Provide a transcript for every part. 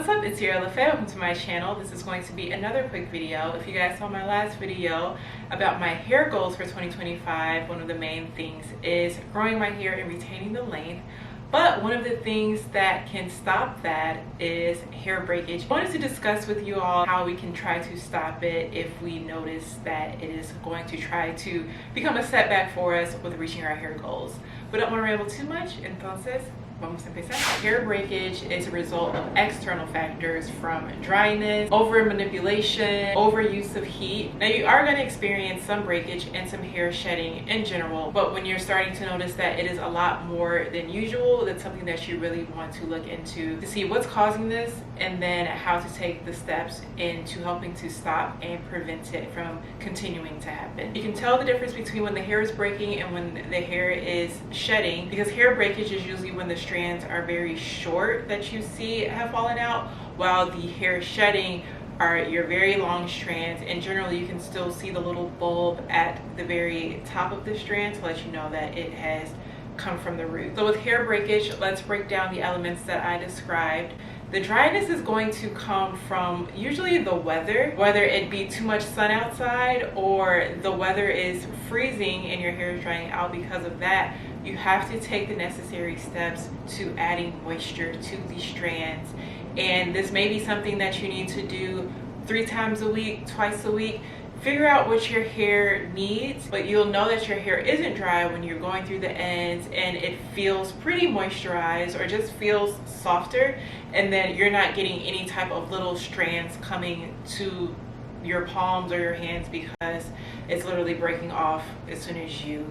What's up, it's Sierra LaFay. Welcome to my channel. This is going to be another quick video. If you guys saw my last video about my hair goals for 2025, one of the main things is growing my hair and retaining the length. But one of the things that can stop that is hair breakage. I wanted to discuss with you all how we can try to stop it if we notice that it is going to try to become a setback for us with reaching our hair goals. But don't want to ramble too much, entonces vamos a empezar. Hair breakage is a result of external factors from dryness, over manipulation, overuse of heat. Now you are going to experience some breakage and some hair shedding in general, but when you're starting to notice that it is a lot more than usual, that's something that you really want to look into to see what's causing this and then how to take the steps into helping to stop and prevent it from continuing to happen. You can tell the difference between when the hair is breaking and when the hair is shedding, because hair breakage is usually when the strands are very short that you see have fallen out, while the hair shedding are your very long strands, and generally you can still see the little bulb at the very top of the strand to let you know that it has come from the root. So with hair breakage, let's break down the elements that I described. The dryness is going to come from usually the weather, whether it be too much sun outside or the weather is freezing and your hair is drying out. Because of that, you have to take the necessary steps to adding moisture to the strands. And this may be something that you need to do 3 times a week, twice a week. Figure out what your hair needs, but you'll know that your hair isn't dry when you're going through the ends and it feels pretty moisturized or just feels softer, and then you're not getting any type of little strands coming to your palms or your hands because it's literally breaking off as soon as you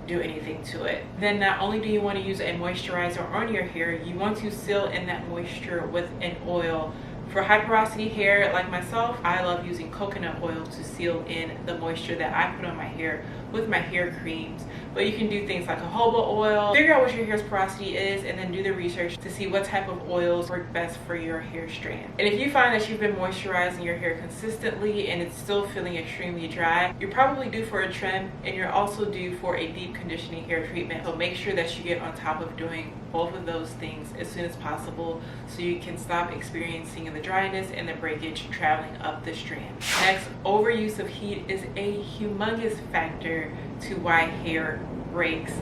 do anything to it. Then not only do you want to use a moisturizer on your hair, you want to seal in that moisture with an oil. For high porosity hair like myself, I love using coconut oil to seal in the moisture that I put on my hair with my hair creams. But you can do things like a jojoba oil. Figure out what your hair's porosity is and then do the research to see what type of oils work best for your hair strand. And if you find that you've been moisturizing your hair consistently and it's still feeling extremely dry, you're probably due for a trim, and you're also due for a deep conditioning hair treatment. So make sure that you get on top of doing both of those things as soon as possible so you can stop experiencing the dryness and the breakage traveling up the strand. Next, overuse of heat is a humongous factor to why hair breaks.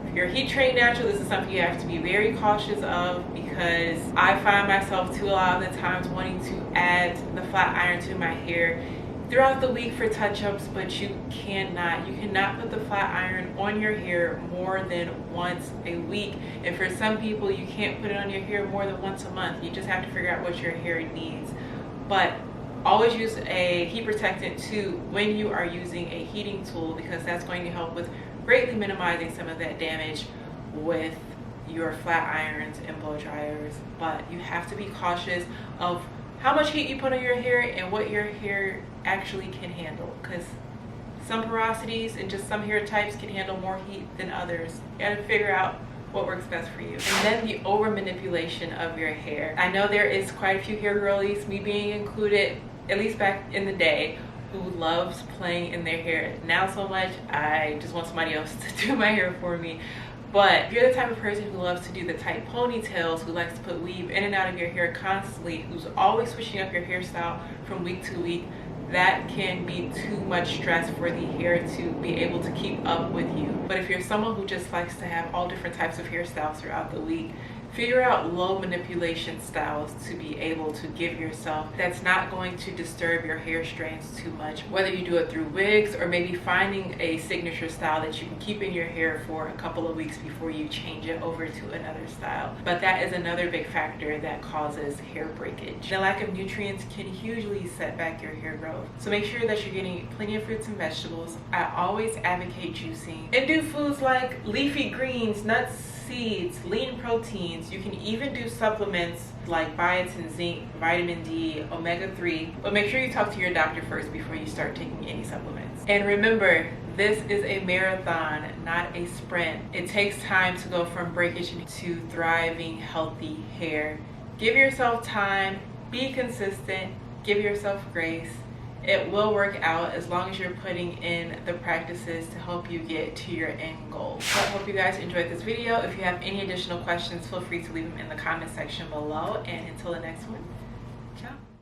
If you're heat trained natural, this is something you have to be very cautious of, because I find myself too a lot of the times wanting to add the flat iron to my hair throughout the week for touch-ups, but you cannot put the flat iron on your hair more than once a week. And for some people, you can't put it on your hair more than once a month. You just have to figure out what your hair needs. But always use a heat protectant too when you are using a heating tool, because that's going to help with greatly minimizing some of that damage with your flat irons and blow dryers. But you have to be cautious of how much heat you put on your hair and what your hair actually can handle, because some porosities and just some hair types can handle more heat than others. You gotta figure out what works best for you. And then the over manipulation of your hair. I know there is quite a few hair girlies, me being included, at least back in the day, who loves playing in their hair. Now so much, I just want somebody else to do my hair for me. But if you're the type of person who loves to do the tight ponytails, who likes to put weave in and out of your hair constantly, who's always switching up your hairstyle from week to week, that can be too much stress for the hair to be able to keep up with you. But if you're someone who just likes to have all different types of hairstyles throughout the week, figure out low manipulation styles to be able to give yourself that's not going to disturb your hair strands too much. Whether you do it through wigs or maybe finding a signature style that you can keep in your hair for a couple of weeks before you change it over to another style. But that is another big factor that causes hair breakage. The lack of nutrients can hugely set back your hair growth. So make sure that you're getting plenty of fruits and vegetables. I always advocate juicing. And do foods like leafy greens, nuts, seeds, lean proteins. You can even do supplements like biotin, zinc, vitamin D, omega-3, but make sure you talk to your doctor first before you start taking any supplements. And remember, this is a marathon, not a sprint. It takes time to go from breakage to thriving, healthy hair. Give yourself time, be consistent, give yourself grace. It will work out as long as you're putting in the practices to help you get to your end goal. So I hope you guys enjoyed this video. If you have any additional questions, feel free to leave them in the comment section below. And until the next one, Ciao.